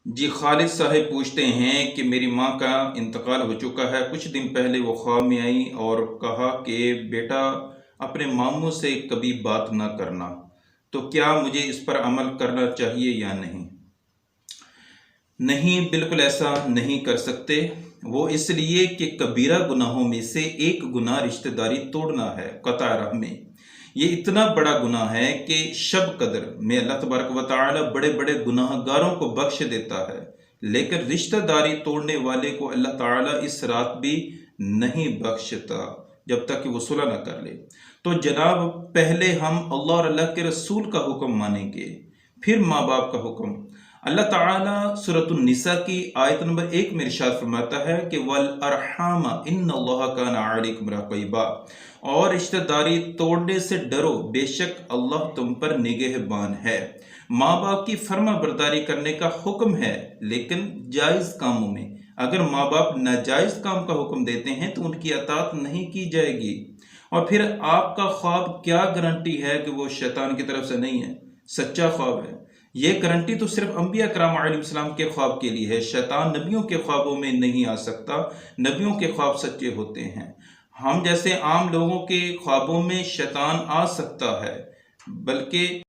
जी, खालिद साहब पूछते हैं कि मेरी माँ का इंतकाल हो चुका है। कुछ दिन पहले वो ख्वाब में आई और कहा कि बेटा, अपने मामू से कभी बात ना करना। तो क्या मुझे इस पर अमल करना चाहिए या नहीं? नहीं, बिल्कुल ऐसा नहीं कर सकते। वो इसलिए कि कबीरा गुनाहों में से एक गुनाह रिश्तेदारी तोड़ना है, क़तअ रहमी। ये इतना बड़ा गुनाह है कि शब कदर में अल्लाह तबारक व तआला बड़े बड़े गुनाहगारों को बख्श देता है, लेकिन रिश्तेदारी तोड़ने वाले को अल्लाह ताला इस रात भी नहीं बख्शता जब तक कि वो सुलह न कर ले। तो जनाब, पहले हम अल्लाह और अल्लाह के रसूल का हुक्म मानेंगे, फिर माँ बाप का हुक्म। अल्लाह ताला सूरतुन निसा की आयत नंबर 1 में इरशाद फरमाता है कि वल अरहामा इन्नल्लाह काना अलैकुम रक़ीबा, और रिश्तेदारी तोड़ने से डरो, बेशक अल्लाह तुम पर निगहबान है। माँ बाप की फर्मा बरदारी करने का हुक्म है, लेकिन जायज़ कामों में। अगर माँ बाप नाजायज़ काम का हुक्म देते हैं तो उनकी अतात नहीं की जाएगी। और फिर आपका ख्वाब, क्या गारंटी है कि वो शैतान की तरफ से नहीं है, सच्चा ख्वाब है? ये गारंटी तो सिर्फ अंबिया कराम अलैहिस्सलाम के ख्वाब के लिए है। शैतान नबियों के ख्वाबों में नहीं आ सकता। नबियों के ख्वाब सच्चे होते हैं। हम जैसे आम लोगों के ख्वाबों में शैतान आ सकता है, बल्कि